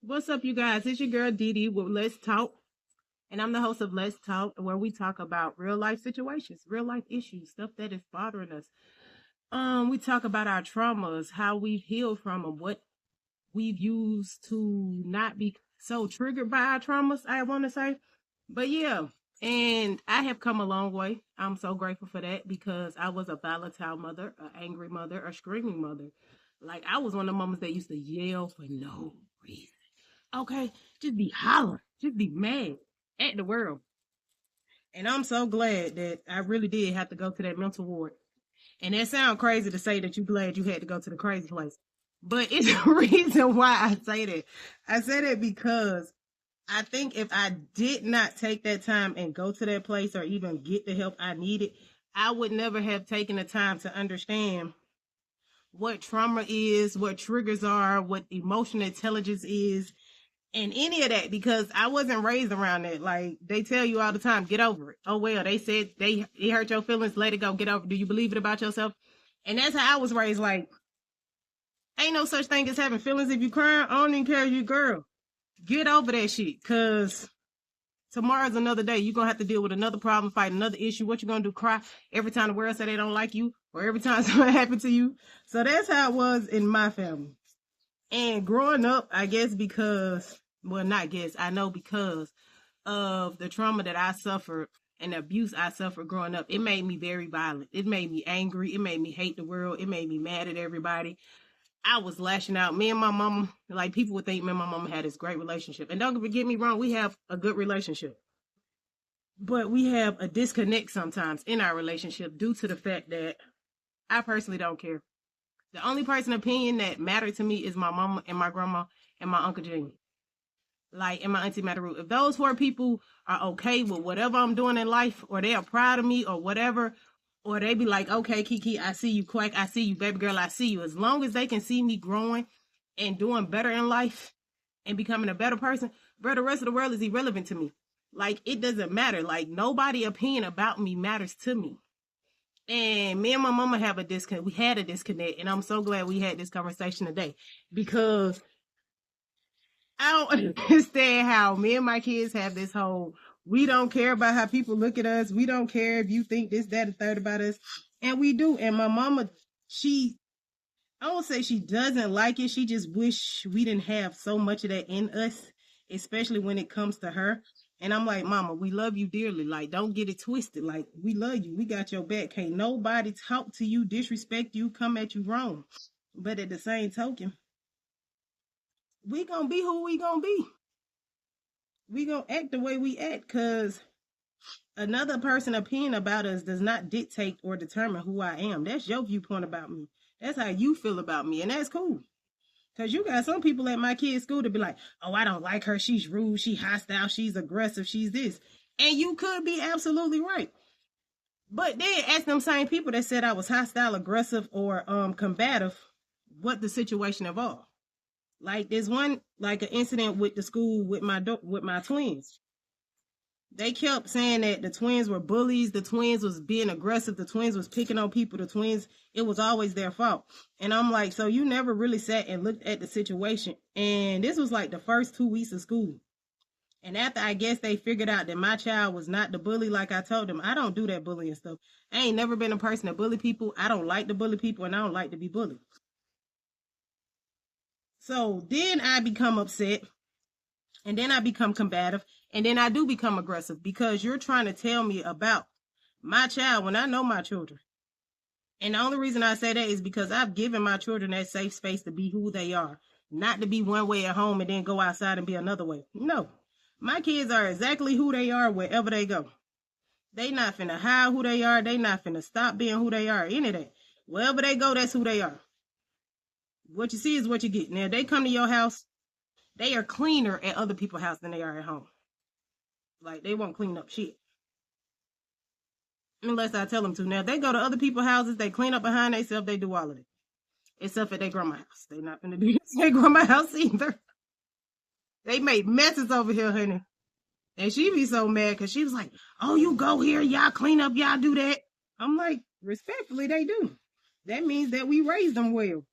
What's up, you guys? It's your girl Dee with Let's Talk, and I'm the host of Let's Talk, where we talk about real life situations, real life issues, stuff that is bothering us. We talk about our traumas, how we've healed from them, what we've used to not be so triggered by our traumas. I want to say, but yeah, and I have come a long way. I'm so grateful for that because I was a volatile mother, an angry mother, a screaming mother. Like I was one of the mamas that used to yell for no reason. Okay, just be hollering, just be mad at the world. And I'm so glad that I really did have to go to that mental ward. And that sounds crazy to say that you're glad you had to go to the crazy place. But it's a reason why I say that. I say that because I think if I did not take that time and go to that place or even get the help I needed, I would never have taken the time to understand what trauma is, what triggers are, what emotional intelligence is, and any of that because I wasn't raised around that. Like they tell you all the time, get over it. Oh well, they said it hurt your feelings, let it go, get over it. Do you believe it about yourself? And that's how I was raised. Like, ain't no such thing as having feelings. If you cry, I don't even care if you girl. Get over that shit. Cause tomorrow's another day. You're gonna have to deal with another problem, fight another issue. What you gonna do? Cry every time the world say they don't like you, or every time something happened to you. So that's how it was in my family. And growing up, I guess because, well, not guess, I know because of the trauma that I suffered and the abuse I suffered growing up, it made me very violent. It made me angry. It made me hate the world. It made me mad at everybody. I was lashing out. Me and my mama, like people would think me and my mama had this great relationship. And don't get me wrong, we have a good relationship. But we have a disconnect sometimes in our relationship due to the fact that I personally don't care. The only person opinion that mattered to me is my mama and my grandma and my Uncle Jimmy. Like, and my Auntie Mataru. If those four people are okay with whatever I'm doing in life, or they are proud of me, or whatever, or they be like, okay, Kiki, I see you, Quack, I see you, baby girl, I see you. As long as they can see me growing and doing better in life and becoming a better person, bro, the rest of the world is irrelevant to me. Like, it doesn't matter. Like, nobody opinion about me matters to me. And me and my mama have a disconnect. We had a disconnect, and I'm so glad we had this conversation today because I don't understand how me and my kids have this whole we don't care about how people look at us. We don't care if you think this, that, and third about us. And we do. And my mama, I won't say she doesn't like it. She just wish we didn't have so much of that in us, especially when it comes to her. And I'm like, Mama, we love you dearly. Like, don't get it twisted. Like, we love you. We got your back. Can't nobody talk to you, disrespect you, come at you wrong. But at the same token, we gonna be who we gonna be. We gonna act the way we act because another person opinion about us does not dictate or determine who I am. That's your viewpoint about me. That's how you feel about me, and that's cool. Cause you got some people at my kids' school to be like, oh, I don't like her. She's rude. She hostile. She's aggressive. She's this. And you could be absolutely right. But then ask them same people that said I was hostile, aggressive, or combative, what the situation involved. Like there's one like an incident with the school with my twins. They kept saying that the twins were bullies, the twins was being aggressive, the twins was picking on people, the twins, it was always their fault. And I'm like, so you never really sat and looked at the situation. And this was like the first 2 weeks of school. And after I guess they figured out that my child was not the bully, like I told them, I don't do that bullying stuff. I ain't never been a person to bully people. I don't like to bully people and I don't like to be bullied. So then I become upset and then I become combative and then I do become aggressive because you're trying to tell me about my child when I know my children. And the only reason I say that is because I've given my children that safe space to be who they are, not to be one way at home and then go outside and be another way. No, my kids are exactly who they are wherever they go. They not finna hide who they are. They not finna stop being who they are. Any of that. Wherever they go, that's who they are. What you see is what you get. Now, if they come to your house, they are cleaner at other people's house than they are at home. Like, they won't clean up shit. Unless I tell them to. Now, if they go to other people's houses, they clean up behind themselves, they do all of it. Except at their grandma's house. They not gonna do this at their grandma's house either. They made messes over here, honey. And she be so mad because she was like, oh, you go here, y'all clean up, y'all do that. I'm like, respectfully, they do. That means that we raised them well.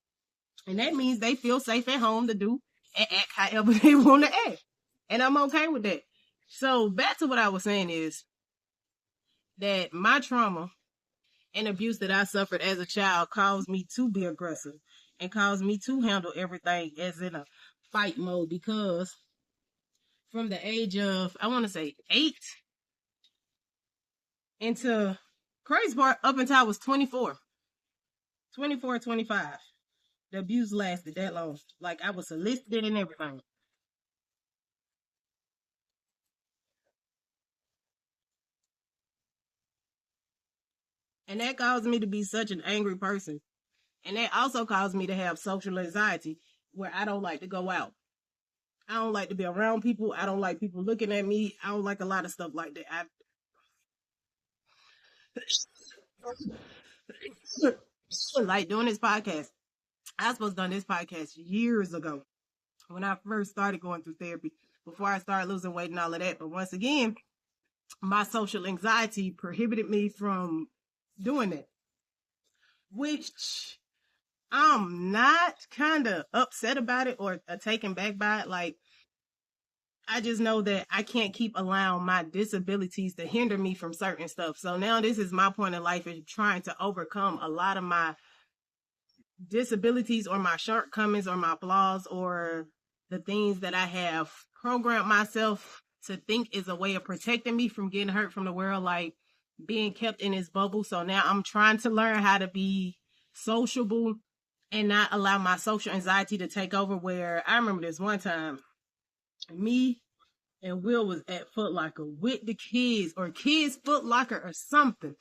And that means they feel safe at home to do and act however they want to act. And I'm okay with that. So back to what I was saying is that my trauma and abuse that I suffered as a child caused me to be aggressive and caused me to handle everything as in a fight mode, because from the age of, I want to say 8 into, crazy part, up until I was 24, 25, the abuse lasted that long. Like, I was solicited and everything. And that caused me to be such an angry person. And that also caused me to have social anxiety, where I don't like to go out. I don't like to be around people. I don't like people looking at me. I don't like a lot of stuff like that. I like doing this podcast. I was supposed to done this podcast years ago when I first started going through therapy, before I started losing weight and all of that. But once again, my social anxiety prohibited me from doing that, which I'm not kind of upset about it or taken back by it. Like, I just know that I can't keep allowing my disabilities to hinder me from certain stuff. So now this is my point in life, is trying to overcome a lot of my disabilities or my shortcomings or my flaws or the things that I have programmed myself to think is a way of protecting me from getting hurt from the world, like being kept in this bubble. So now I'm trying to learn how to be sociable and not allow my social anxiety to take over. Where I remember this one time, me and Will was at Foot Locker with the kids, or Kids Foot Locker or something.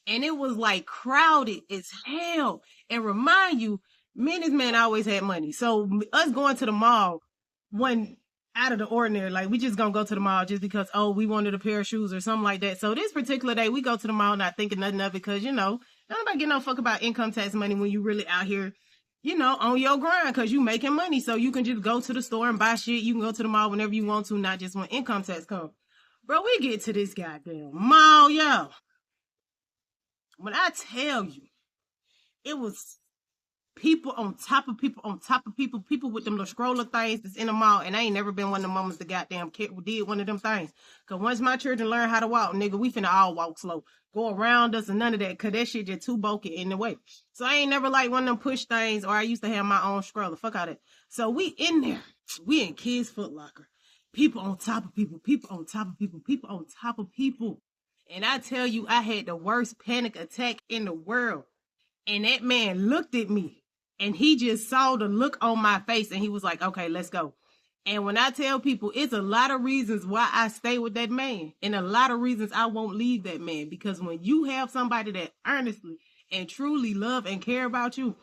And it was like crowded as hell. And remind you, me and this man always had money. So us going to the mall wasn't out of the ordinary. Like, we just gonna go to the mall just because, oh, we wanted a pair of shoes or something like that. So this particular day, we go to the mall not thinking nothing of it, because, nobody get no fuck about income tax money when you really out here, on your grind, because you making money. So you can just go to the store and buy shit. You can go to the mall whenever you want to, not just when income tax comes. Bro, we get to this goddamn mall, yo. When I tell you, it was people on top of people on top of people, people with them little scroller things that's in the mall. And I ain't never been one of the mamas that goddamn did one of them things. Because once my children learn how to walk, nigga, we finna all walk slow. Go around us and none of that, because that shit just too bulky in the way. So I ain't never like one of them push things, or I used to have my own scroller. Fuck out of it. So we in there. We in Kids Foot Locker. People on top of people, people on top of people, people on top of people. And I tell you, I had the worst panic attack in the world. And that man looked at me, and he just saw the look on my face, and he was like, okay, let's go. And when I tell people, it's a lot of reasons why I stay with that man, and a lot of reasons I won't leave that man. Because when you have somebody that earnestly and truly love and care about you,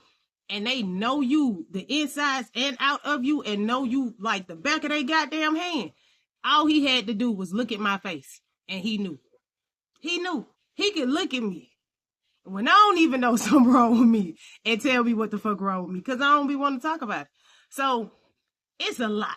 and they know you, the insides and out of you, and know you like the back of their goddamn hand, all he had to do was look at my face, and he knew. He knew. He could look at me when I don't even know something wrong with me and tell me what the fuck wrong with me, because I don't be wanting to talk about it. So it's a lot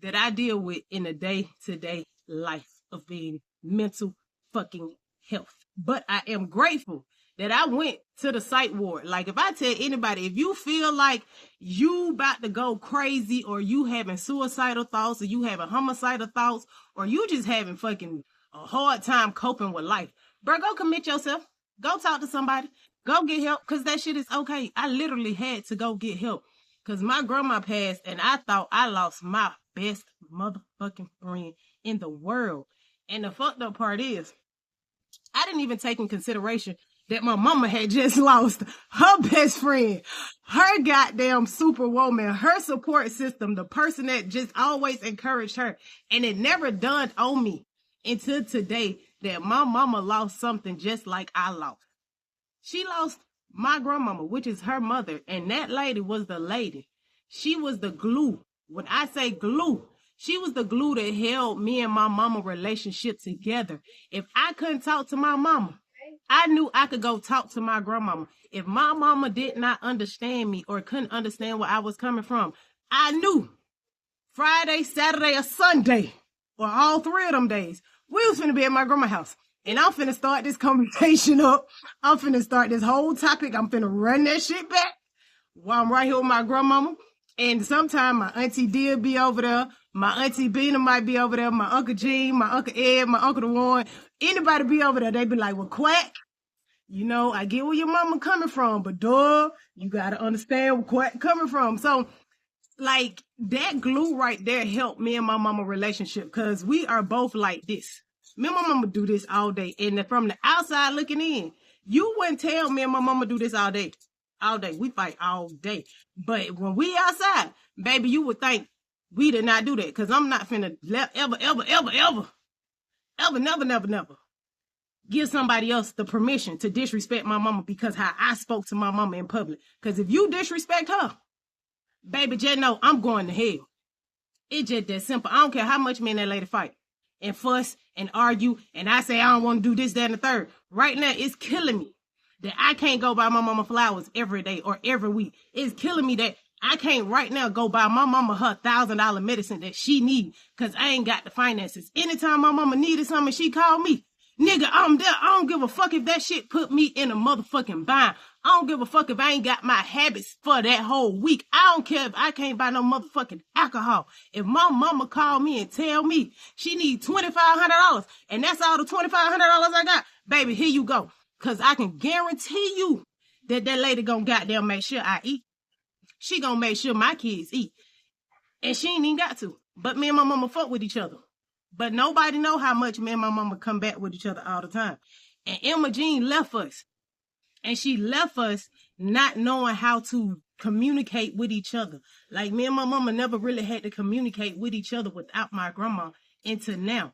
that I deal with in the day-to-day life of being mental fucking health. But I am grateful that I went to the psych ward. Like, if I tell anybody, if you feel like you about to go crazy, or you having suicidal thoughts, or you having homicidal thoughts, or you just having fucking a hard time coping with life, bro, go commit yourself. Go talk to somebody. Go get help, because that shit is okay. I literally had to go get help, because my grandma passed, and I thought I lost my best motherfucking friend in the world. And the fucked up part is, I didn't even take in consideration that my mama had just lost her best friend, her goddamn superwoman, her support system, the person that just always encouraged her. And it never dawned on me until today that my mama lost something just like I lost. She lost my grandmama, which is her mother, and that lady was the lady. She was the glue. When I say glue, she was the glue that held me and my mama relationship together. If I couldn't talk to my mama, I knew I could go talk to my grandmama. If my mama did not understand me or couldn't understand where I was coming from, I knew Friday, Saturday, or Sunday, or all three of them days, we was finna be at my grandma's house. And I'm finna start this conversation up. I'm finna start this whole topic. I'm finna run that shit back while I'm right here with my grandmama. And sometimes my auntie did be over there. My auntie Bina might be over there. My Uncle Gene, my Uncle Ed, my Uncle DeWarren. Anybody be over there, they be like, well, Quack, you know, I get where your mama coming from, but duh, you got to understand where Quack coming from. So, like, that glue right there helped me and my mama relationship because we are both like this. Me and my mama do this all day. And from the outside looking in, you wouldn't tell me and my mama do this all day. All day. We fight all day. But when we outside, baby, you would think we did not do that. Because I'm not finna never give somebody else the permission to disrespect my mama because how I spoke to my mama in public. Because if you disrespect her, baby, just know I'm going to hell. It's just that simple. I don't care how much me and that lady fight and fuss and argue. And I say I don't want to do this, that, and the third. Right now, it's killing me that I can't go buy my mama flowers every day or every week. It's killing me that I can't right now go buy my mama her $1,000 medicine that she need because I ain't got the finances. Anytime my mama needed something, she called me. Nigga, I'm there. I don't give a fuck if that shit put me in a motherfucking bind. I don't give a fuck if I ain't got my habits for that whole week. I don't care if I can't buy no motherfucking alcohol. If my mama call me and tell me she need $2,500 and that's all the $2,500 I got, baby, here you go. Because I can guarantee you that that lady gonna goddamn make sure I eat. She gonna make sure my kids eat. And she ain't even got to. But me and my mama fuck with each other. But nobody know how much me and my mama come back with each other all the time. And Emma Jean left us. And she left us not knowing how to communicate with each other. Like me and my mama never really had to communicate with each other without my grandma until now.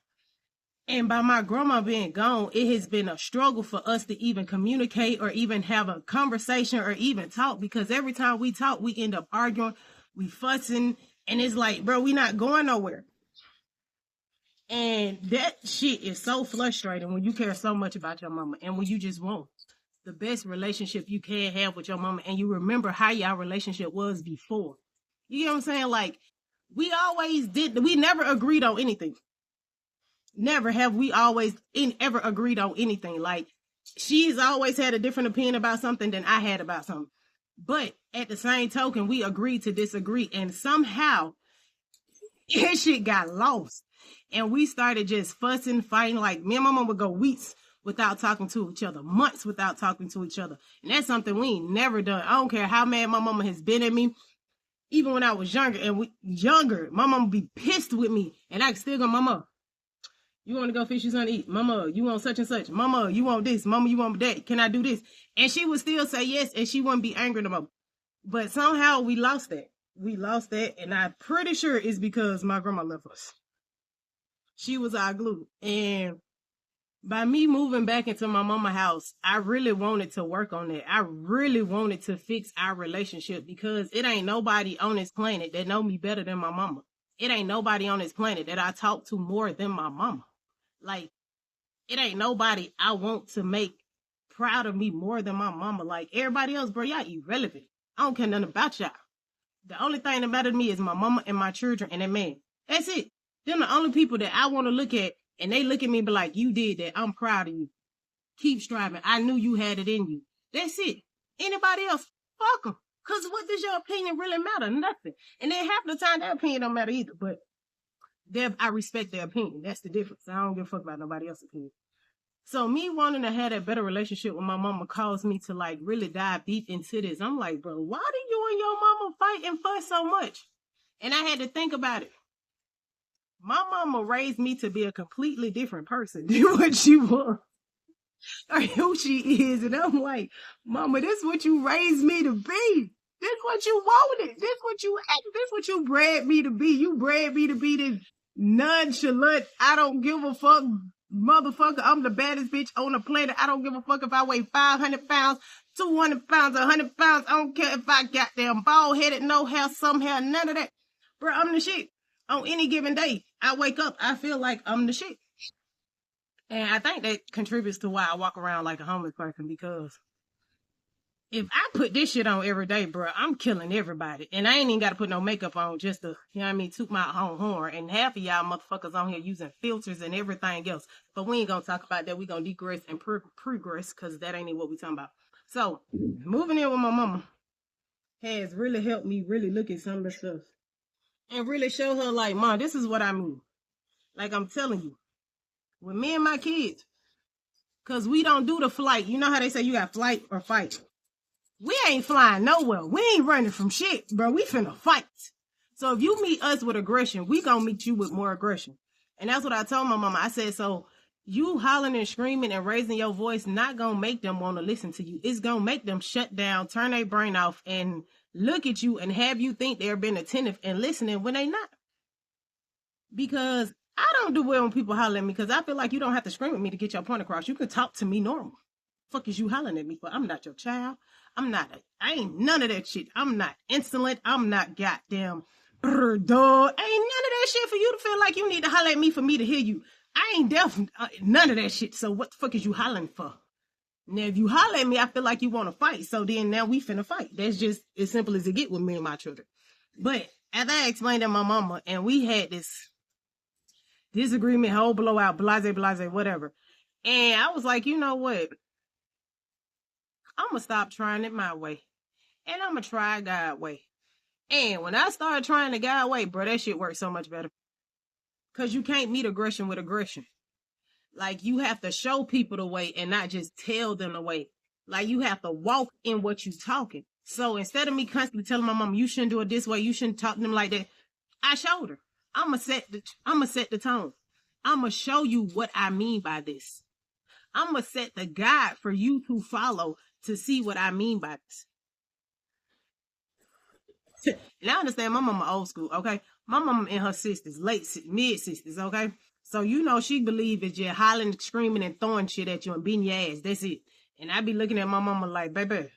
And by my grandma being gone, it has been a struggle for us to even communicate or even have a conversation or even talk. Because every time we talk, we end up arguing, we fussing. And it's like, bro, we not going nowhere. And that shit is so frustrating when you care so much about your mama and when you just want the best relationship you can have with your mama and you remember how your relationship was before. You know what I'm saying? Like, we never agreed on anything. Never have we ever agreed on anything. Like, she's always had a different opinion about something than I had about something. But at the same token, we agreed to disagree. And somehow, that shit got lost. And we started just fussing, fighting. Like, me and my mom would go weeks without talking to each other, months without talking to each other. And that's something we ain't never done. I don't care how mad my mama has been at me. Even when I was younger, my mama be pissed with me. And I can still go, Mama, you want to go fish you something to eat? Mama, you want such and such? Mama, you want this? Mama, you want that? Can I do this? And she would still say yes, and she wouldn't be angry no more. But somehow we lost that. We lost that, and I'm pretty sure it's because my grandma left us. She was our glue. And by me moving back into my mama's house, I really wanted to work on that. I really wanted to fix our relationship because it ain't nobody on this planet that know me better than my mama. It ain't nobody on this planet that I talk to more than my mama. Like, it ain't nobody I want to make proud of me more than my mama. Like, everybody else, bro, y'all irrelevant. I don't care nothing about y'all. The only thing that matters to me is my mama and my children and that man. That's it. Them the only people that I want to look at, and they look at me and be like, you did that. I'm proud of you. Keep striving. I knew you had it in you. That's it. Anybody else, fuck them. Because what does your opinion really matter? Nothing. And then half the time, their opinion don't matter either. But I respect their opinion. That's the difference. I don't give a fuck about nobody else's opinion. So me wanting to have that better relationship with my mama caused me to like really dive deep into this. I'm like, bro, why do you and your mama fight and fuss so much? And I had to think about it. My mama raised me to be a completely different person than what she was or who she is. And I'm like, Mama, this is what you raised me to be. This what you wanted. This what you bred me to be. You bred me to be this nonchalant, I don't give a fuck motherfucker. I'm the baddest bitch on the planet. I don't give a fuck if I weigh 500 pounds, 200 pounds, 100 pounds. I don't care if I goddamn bald headed, no hair, some hair, none of that. Bro, I'm the shit. On any given day, I wake up, I feel like I'm the shit. And I think that contributes to why I walk around like a homeless person, because if I put this shit on every day, bro, I'm killing everybody. And I ain't even got to put no makeup on just to, you know what I mean, toot my own horn. And half of y'all motherfuckers on here using filters and everything else. But we ain't going to talk about that. We going to digress and progress because that ain't even what we talking about. So, moving in with my mama has really helped me really look at some of the stuff and really show her, like, Mom, this is what I mean. Like, I'm telling you, with me and my kids, because we don't do the flight. You know how they say you got flight or fight? We ain't flying nowhere. We ain't running from shit, bro. We finna fight. So if you meet us with aggression, we gonna meet you with more aggression. And that's what I told my mama. I said, so you hollering and screaming and raising your voice not gonna make them want to listen to you. It's gonna make them shut down, turn their brain off, and look at you and have you think they're being attentive and listening when they not. Because I don't do well when people holler at me, because I feel like you don't have to scream at me to get your point across. You can talk to me normal. Fuck is you hollering at me for? I'm not your child. I ain't none of that shit. I'm not insolent. I'm not goddamn dog. Ain't none of that shit for you to feel like you need to holler at me for me to hear you. I ain't none of that shit. So what the fuck is you hollering for? Now, if you holler at me, I feel like you want to fight. So then now we finna fight. That's just as simple as it get with me and my children. But as I explained to my mama, and we had this disagreement, whole blowout, blase, whatever. And I was like, you know what? I'm going to stop trying it my way. And I'm going to try God way. And when I started trying the God way, bro, that shit works so much better. Because you can't meet aggression with aggression. Like, you have to show people the way and not just tell them the way. Like, you have to walk in what you're talking. So instead of me constantly telling my mom, you shouldn't do it this way, you shouldn't talk to them like that, I showed her. I'm going to set the tone. I'm going to show you what I mean by this. I'm going to set the guide for you to follow to see what I mean by this. And I understand my mama old school, okay? My mama in her 60s, mid 60s, okay? So, you know, she believe it's just hollering, screaming, and throwing shit at you and beating your ass. That's it. And I be looking at my mama like, baby,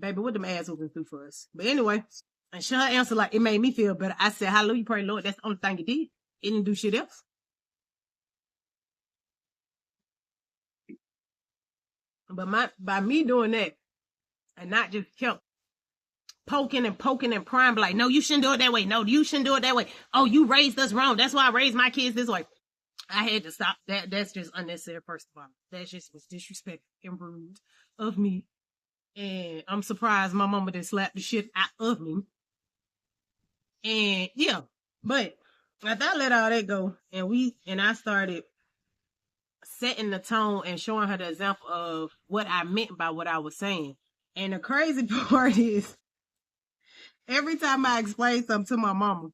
what them ass whooping through for us? But anyway, and she her answer like, it made me feel better. I said, hallelujah, pray Lord. That's the only thing it did. It didn't do shit else. But by me doing that, and not just kept poking and prying, like, no, you shouldn't do it that way. No, you shouldn't do it that way. Oh, you raised us wrong. That's why I raised my kids this way. I had to stop that. That's just unnecessary, first of all. That just was disrespectful and rude of me. And I'm surprised my mama didn't slap the shit out of me. And yeah, but after I let all that go, and I started setting the tone and showing her the example of what I meant by what I was saying. And the crazy part is, every time I explain something to my mama,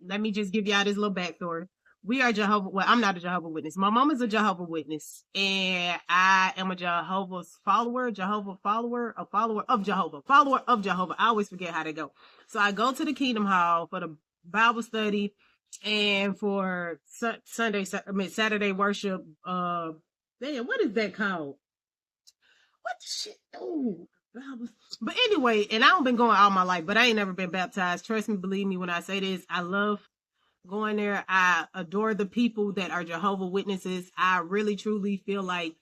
let me just give y'all this little backstory. We are I'm not a Jehovah's Witness. My mom is a Jehovah's Witness, and I am a Jehovah's follower, a follower of Jehovah. I always forget how they go. So I go to the Kingdom Hall for the Bible study and for Saturday worship. What is that called? What the shit? Oh, but anyway, and I don't been going all my life, but I ain't never been baptized. Trust me, believe me when I say this. I love going there. I adore the people that are Jehovah's Witnesses. I really, truly feel like,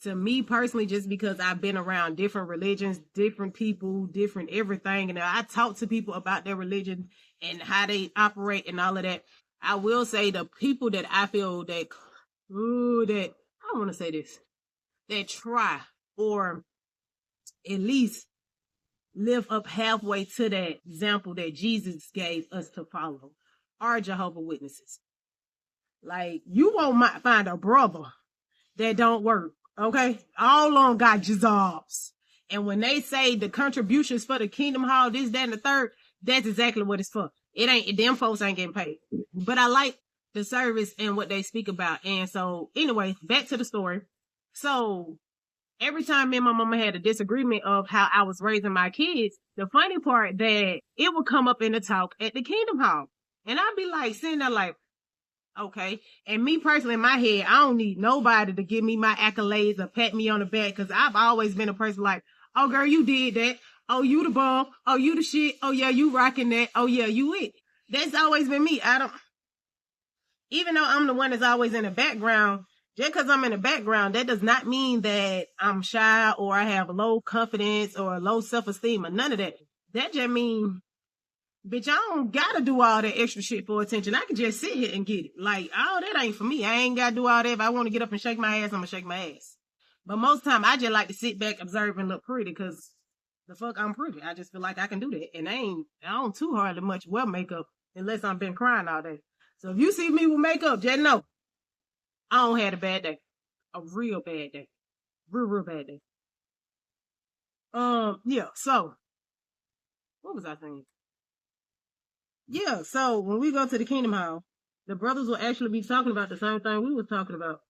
to me personally, just because I've been around different religions, different people, different everything, and I talk to people about their religion and how they operate and all of that, I will say the people that I feel that I want to say this, that try or at least live up halfway to that example that Jesus gave us to follow are Jehovah's Witnesses. Like, you won't find a brother that don't work, okay? All on got jobs. And when they say the contributions for the Kingdom Hall, this, that, and the third, that's exactly what it's for. Them folks ain't getting paid. But I like the service and what they speak about. And so, anyway, back to the story. So, every time me and my mama had a disagreement of how I was raising my kids, the funny part that it would come up in the talk at the Kingdom Hall. And I'd be like, sitting there like, okay. And me personally, in my head, I don't need nobody to give me my accolades or pat me on the back, because I've always been a person like, oh, girl, you did that. Oh, you the bomb. Oh, you the shit. Oh, yeah, you rocking that. Oh, yeah, you it. That's always been me. Even though I'm the one that's always in the background, just because I'm in the background, that does not mean that I'm shy or I have low confidence or low self-esteem or none of that. That just means, bitch, I don't gotta do all that extra shit for attention. I can just sit here and get it. Like, all that ain't for me. I ain't gotta do all that. If I want to get up and shake my ass, I'm gonna shake my ass. But most of the time, I just like to sit back, observe, and look pretty, because The fuck, I'm pretty. I just feel like I can do that. And I don't too hardly much wear makeup unless I've been crying all day. So if you see me with makeup, just know I don't had a bad day. A real bad day. Real bad day. Yeah, so what was I saying? Yeah, so when we go to the Kingdom Hall, the brothers will actually be talking about the same thing we was talking about.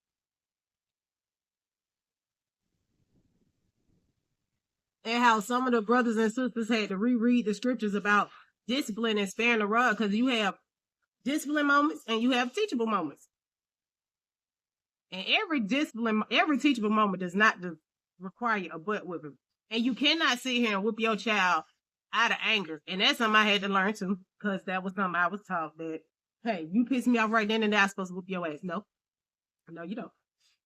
And how some of the brothers and sisters had to reread the scriptures about discipline and sparing the rod, because you have discipline moments and you have teachable moments. And every teachable moment does not require a butt whipping. And you cannot sit here and whip your child out of anger. And that's something I had to learn too, because that was something I was taught that, hey, you piss me off right then and there, I'm supposed to whip your ass. No, you don't. You're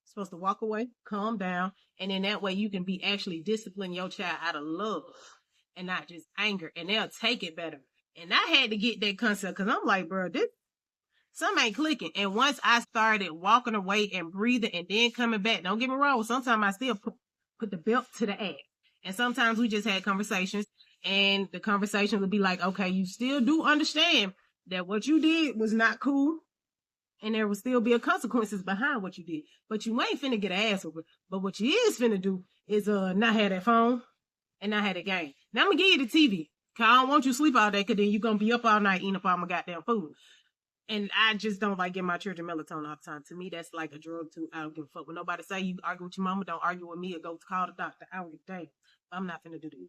supposed to walk away, calm down, and in that way you can be actually discipline your child out of love and not just anger, and they'll take it better. And I had to get that concept because I'm like, bro, this something ain't clicking. And once I started walking away and breathing and then coming back, don't get me wrong, sometimes I still put the belt to the ass. And sometimes we just had conversations, and the conversation would be like, okay, you still do understand that what you did was not cool, and there will still be a consequences behind what you did. But you ain't finna get an ass over. But what you is finna do is not have that phone and not have that game. Now I'm gonna give you the TV. Cause I don't want you to sleep all day, cause then you're gonna be up all night eating up all my goddamn food. And I just don't like giving my children melatonin all the time. To me, that's like a drug too. I don't give a fuck. When nobody say you argue with your mama, don't argue with me or go call the doctor. I don't give a damn. I'm not finna do that.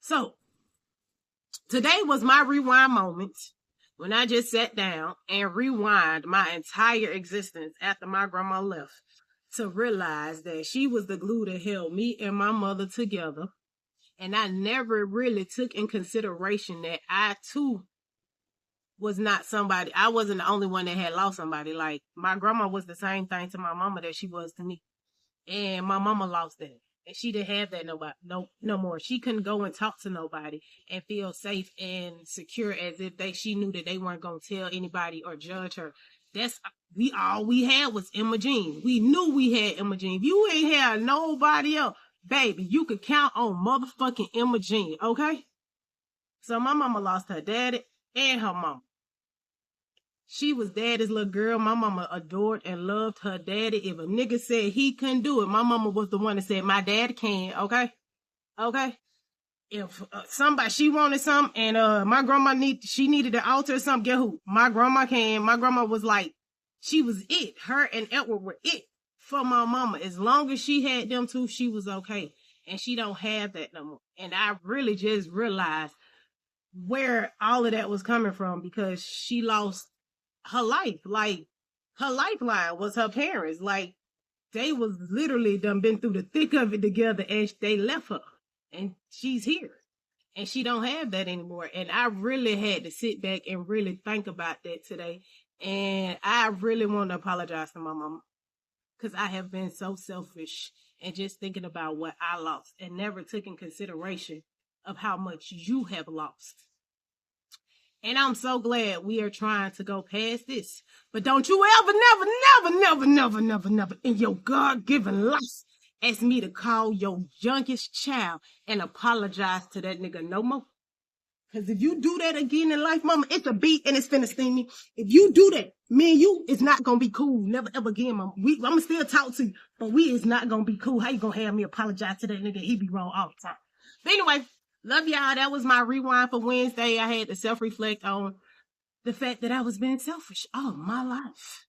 So today was my rewind moment when I just sat down and rewind my entire existence after my grandma left to realize that she was the glue that held me and my mother together. And I never really took in consideration that I too was not somebody. I wasn't the only one that had lost somebody. Like, my grandma was the same thing to my mama that she was to me. And my mama lost that. And she didn't have that no more. She couldn't go and talk to nobody and feel safe and secure as if she knew that they weren't gonna tell anybody or judge her. That's all we had was Emma Jean. We knew we had Emma Jean. If you ain't had nobody else, baby, you could count on motherfucking Emma Jean, okay? So my mama lost her daddy and her mama. She was daddy's little girl. My mama adored and loved her daddy. If a nigga said he couldn't do it, my mama was the one that said, my dad can, okay? Okay? If she wanted something and my grandma she needed an altar or something, get who? My grandma can. My grandma was like, she was it. Her and Edward were it for my mama. As long as she had them two, she was okay. And she don't have that no more. And I really just realized where all of that was coming from, because she lost her life. Like, her lifeline was her parents. Like, they was literally done been through the thick of it together, and they left her, and she's here, and she don't have that anymore. And I really had to sit back and really think about that today. And I really want to apologize to my mama, because I have been so selfish and just thinking about what I lost and never took in consideration of how much you have lost. And I'm so glad we are trying to go past this. But don't you never in your God-given life ask me to call your youngest child and apologize to that nigga no more. Because if you do that again in life, mama, it's a beat and it's finna sting me. If you do that, me and you, it's not gonna be cool. Never ever again, mama. I'ma still talk to you, but we is not gonna be cool. How you gonna have me apologize to that nigga? He be wrong all the time. But anyway, love y'all. That was my rewind for Wednesday. I had to self-reflect on the fact that I was being selfish all my life.